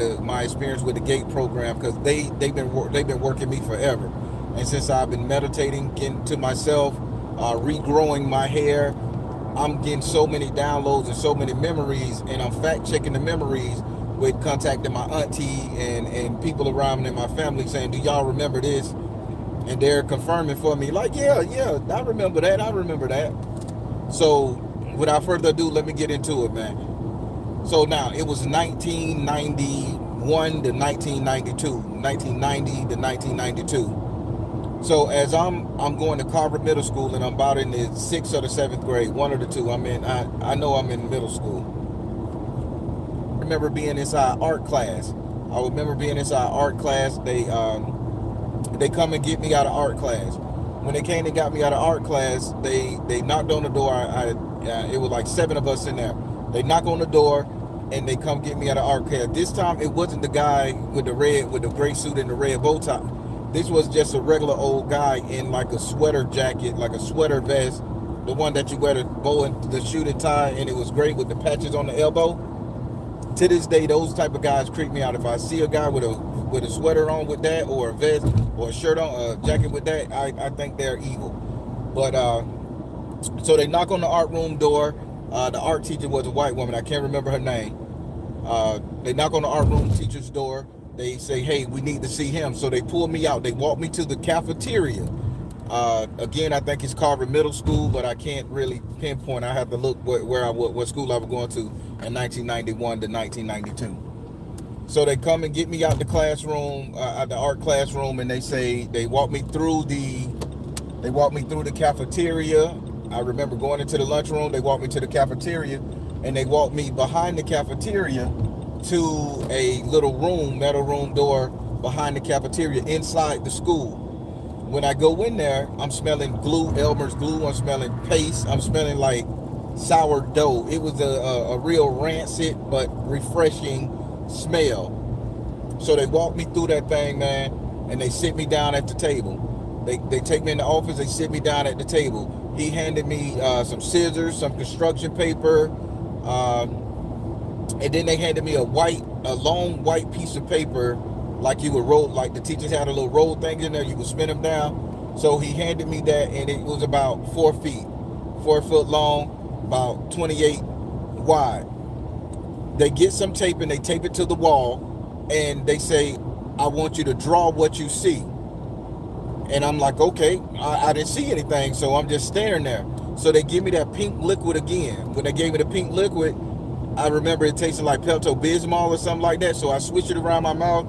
about my experience with the G.A.T.E program, because they've been working me forever. And since I've been meditating, getting to myself, regrowing my hair, I'm getting so many downloads and so many memories, and I'm fact checking the memories with contacting my auntie and people around in my family saying, "Do y'all remember this?" And they're confirming for me, like, "Yeah, yeah, I remember that. I remember that." So, without further ado, let me get into it, man. So now it was 1991 to 1992, 1990 to 1992. So as I'm going to Carver Middle School, and I'm about in the sixth or the seventh grade, one of the two. I know I'm in middle school. I remember being inside art class. I remember being inside art class. They come and get me out of art class. When they came and got me out of art class, they knocked on the door. It was like seven of us in there. They knock on the door and they come get me out of art class. This time it wasn't the guy with the gray suit and the red bow tie. This was just a regular old guy in like a sweater jacket, like a sweater vest, the one that you wear the bow and the shooting tie, and it was great with the patches on the elbow. To this day, those type of guys creep me out. If I see a guy with a sweater on with that, or a vest, or a shirt on, a jacket with that, I think they're evil. But so they knock on the art room door. The art teacher was a white woman. I can't remember her name. They knock on the art room teacher's door. They say, "Hey, we need to see him." So they pull me out. They walk me to the cafeteria. Again, I think it's Carver Middle School, but I can't really pinpoint. I have to look what school I was going to in 1991 to 1992. So they come and get me out the classroom, out the art classroom, and they walk me through the cafeteria. I remember going into the lunchroom. They walked me to the cafeteria, and they walked me behind the cafeteria to a little room, metal room door behind the cafeteria inside the school. When I go in there, I'm smelling glue, Elmer's glue. I'm smelling paste. I'm smelling like sourdough. It was a real rancid but refreshing smell. So they walk me through that thing, man, and they sit me down at the table. They take me in the office. They sit me down at the table. He handed me some scissors, some construction paper, and then they handed me a long white piece of paper, like you would roll, like the teachers had a little roll thing in there, you would spin them down. So he handed me that, and it was about 4 feet, 4 foot long, about 28 wide. They get some tape and they tape it to the wall, and they say, "I want you to draw what you see." And I'm like, okay, I didn't see anything, so I'm just staring there. So they give me that pink liquid again. When they gave me the pink liquid, I remember it tasted like Pepto-Bismol or something like that. So I switched it around my mouth,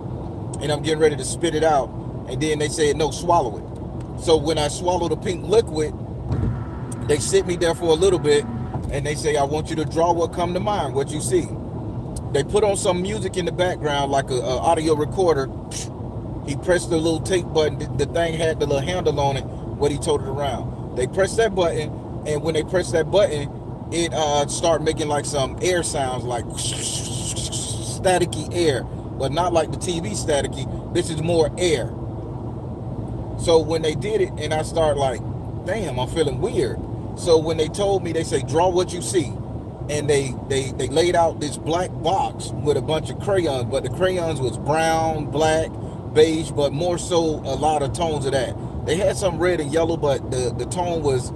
and I'm getting ready to spit it out. And then they said, "No, swallow it." So when I swallow the pink liquid, they sit me there for a little bit, and they say, "I want you to draw what come to mind, what you see." They put on some music in the background, like a audio recorder. He pressed the little tape button. The thing had the little handle on it, what he told it around. They pressed that button, and when they pressed that button, it started making like some air sounds, like staticky air, but not like the TV staticky. This is more air. So when they did it, and I started like, damn, I'm feeling weird. So when they told me, they say, "Draw what you see." And they laid out this black box with a bunch of crayons, but the crayons was brown, black, beige, but more so a lot of tones of that. They had some red and yellow, but the tone was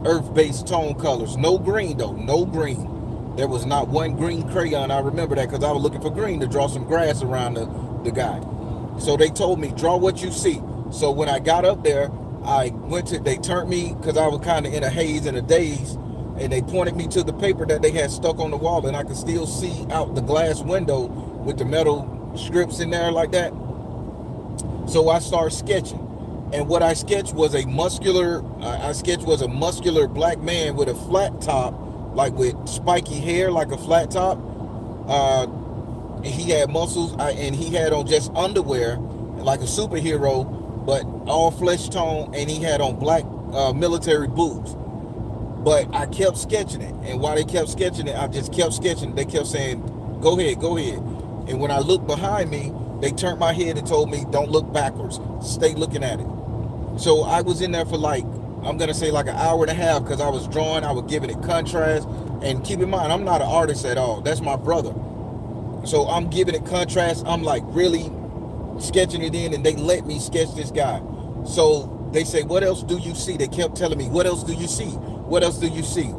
earth-based tone colors. No green though, no green. There was not one green crayon. I remember that because I was looking for green to draw some grass around the guy. So they told me, "Draw what you see." So when I got up there, they turned me, because I was kind of in a haze and a daze, and they pointed me to the paper that they had stuck on the wall, and I could still see out the glass window with the metal strips in there like that. So I started sketching, and what I sketched was a muscular black man with a flat top, like with spiky hair, like a flat top. He had muscles, and he had on just underwear, like a superhero, but all flesh tone, and he had on black military boots. But I kept sketching it, and while they kept sketching it, I just kept sketching. They kept saying, "Go ahead, go ahead." And when I looked behind me, they turned my head and told me, "Don't look backwards, stay looking at it." So I was in there for like, I'm gonna say like an hour and a half, because I was drawing, I was giving it contrast. And keep in mind, I'm not an artist at all. That's my brother. So I'm giving it contrast. I'm like really sketching it in, and they let me sketch this guy. So they say, what else do you see? They kept telling me, what else do you see? What else do you see?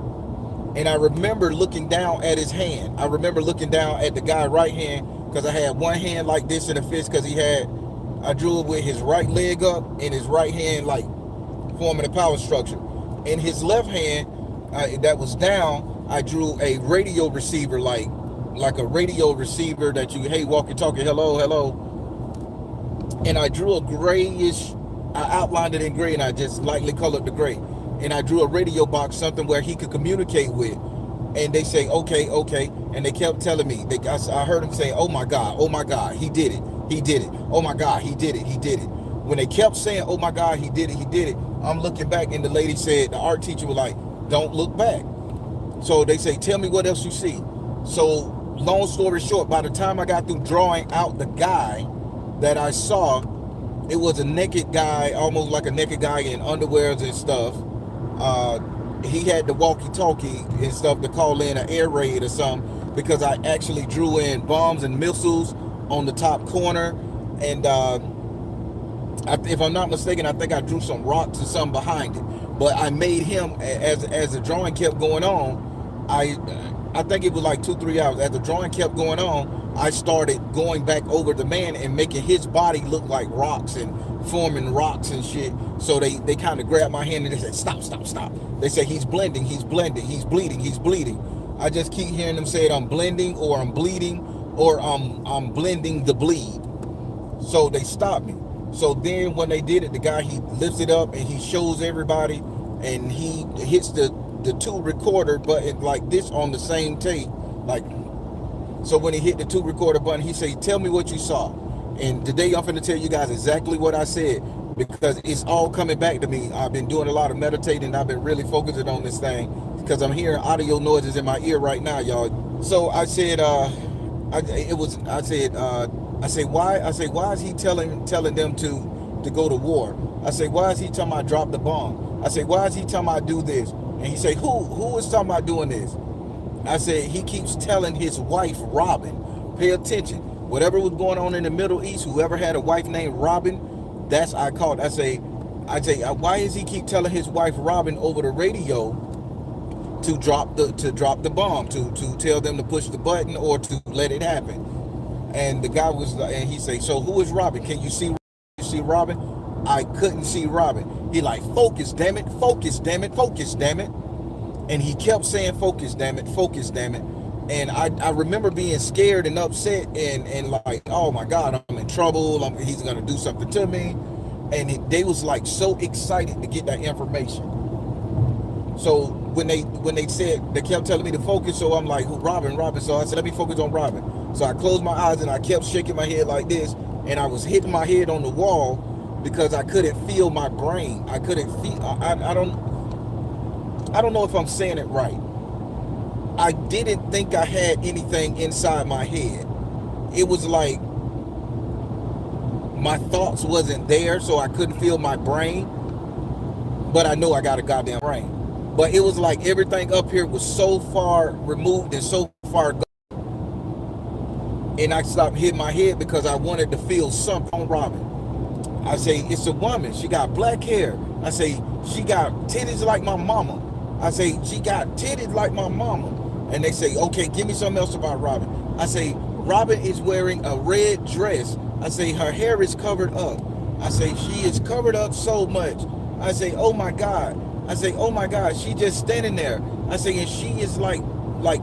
And I remember looking down at his hand. I remember looking down at the guy's right hand, because I had one hand like this in a fist, because I drew it with his right leg up and his right hand like forming a power structure. In his left hand, that was down, I drew a radio receiver, like a radio receiver that you, hey, walkie talkie, hello, hello. And I drew a grayish, I outlined it in gray, and I just lightly colored the gray. And I drew a radio box, something where he could communicate with. And they say, okay, okay. And they kept telling me, I heard him say, oh my God, he did it. He did it. Oh my God, he did it. He did it. When they kept saying, oh my God, he did it. He did it. I'm looking back, and the lady said, the art teacher was like, don't look back. So they say, tell me what else you see. So long story short, by the time I got through drawing out the guy that I saw, it was a naked guy, almost like a naked guy in underwears and stuff. He had the walkie-talkie and stuff to call in an air raid or something, because I actually drew in bombs and missiles on the top corner. And if I'm not mistaken, I think I drew some rocks or something behind it. But I made him, as the drawing kept going on, I think it was like 2-3 hours. As the drawing kept going on, I started going back over the man and making his body look like rocks and forming rocks and shit. So they kind of grabbed my hand and they said, stop, stop, stop. They said, he's blending, he's blending, he's bleeding, he's bleeding. I just keep hearing them say it, I'm blending, or I'm bleeding, or I'm blending the bleed. So they stopped me. So then when they did it, the guy, he lifts it up and he shows everybody, and he hits the 2 recorder button like this on the same tape. Like, so when he hit the 2 recorder button, he say, tell me what you saw. And today I'm going to tell you guys exactly what I said, because it's all coming back to me. I've been doing a lot of meditating. I've been really focusing on this thing, because I'm hearing audio noises in my ear right now, y'all. So I said, why is he telling them to go to war? I say, why is he talking about drop the bomb? I say, why is he talking about do this? And he say, who is talking about doing this? I said, he keeps telling his wife, Robin, pay attention. Whatever was going on in the Middle East, whoever had a wife named Robin, that's I called. I say, why does he keep telling his wife Robin over the radio to drop the bomb, to tell them to push the button or to let it happen? And the guy was, and he say, so who is Robin? Can you see Robin? I couldn't see Robin. He like, focus, damn it, focus, damn it, focus, damn it. And he kept saying, focus, damn it, focus, damn it. And I remember being scared and upset and like, oh my God, I'm in trouble. He's gonna do something to me. And they was like so excited to get that information. So when they said, they kept telling me to focus, so I'm like, who, Robin. So I said, let me focus on Robin. So I closed my eyes and I kept shaking my head like this, and I was hitting my head on the wall because I couldn't feel my brain. I couldn't feel, I don't know if I'm saying it right. I didn't think I had anything inside my head. It was like my thoughts wasn't there, so I couldn't feel my brain, but I know I got a goddamn brain. But it was like everything up here was so far removed and so far gone. And I stopped hitting my head because I wanted to feel something on Robin. I say, it's a woman. She got black hair. I say, she got titties like my mama. I say, she got titties like my mama. And they say, okay, give me something else about Robin. I say, Robin is wearing a red dress. I say, her hair is covered up. I say, she is covered up so much. I say, oh my God. I say, oh my God, she just standing there. I say, and she is like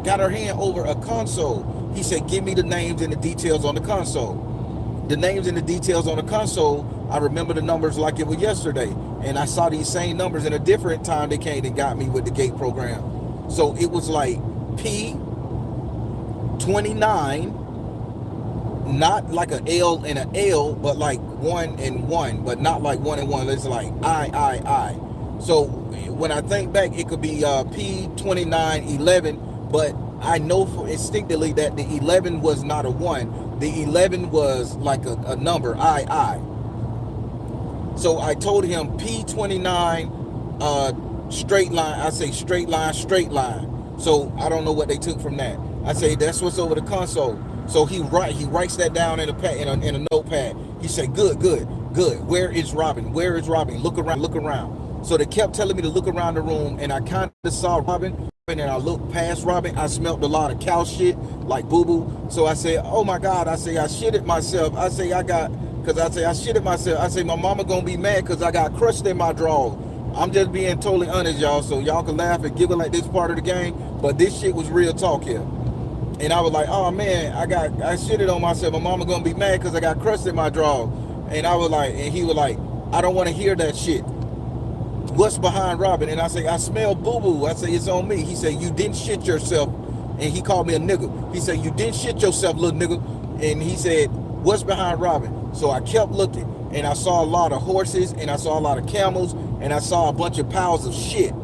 got her hand over a console. He said, give me the names and the details on the console. The names and the details on the console, I remember the numbers like it was yesterday. And I saw these same numbers in a different time they came and got me with the G.A.T.E program. So it was like P29, not like an L and an L, but like 1 and 1, but not like 1 and 1. It's like I. So when I think back, it could be P2911, but I know for instinctively that the 11 was not a 1. The 11 was like a number, I. So I told him P29 straight line. I say straight line. So I don't know what they took from that. I say that's what's over the console. So he writes that down in a notepad. He said, good, good, good. Where is Robin? Where is Robin? Look around, look around. So they kept telling me to look around the room, and I kind of saw Robin, and I looked past Robin. I smelled a lot of cow shit, like boo boo. So I said, oh my God. I say I shitted myself. I say I shitted myself. I say my mama gonna be mad because I got crushed in my drawers. I'm just being totally honest, y'all. So y'all can laugh and giggle like this part of the game, but this shit was real talk here. And I was like, oh man, I shitted on myself. My mama gonna be mad because I got crust in my drawers. And I was like, and he was like, I don't want to hear that shit. What's behind Robin? And I say, I smell boo boo. I say, it's on me. He said, you didn't shit yourself. And he called me a nigga. He said, you didn't shit yourself, little nigga. And he said, what's behind Robin? So I kept looking, and I saw a lot of horses, and I saw a lot of camels, and I saw a bunch of piles of shit.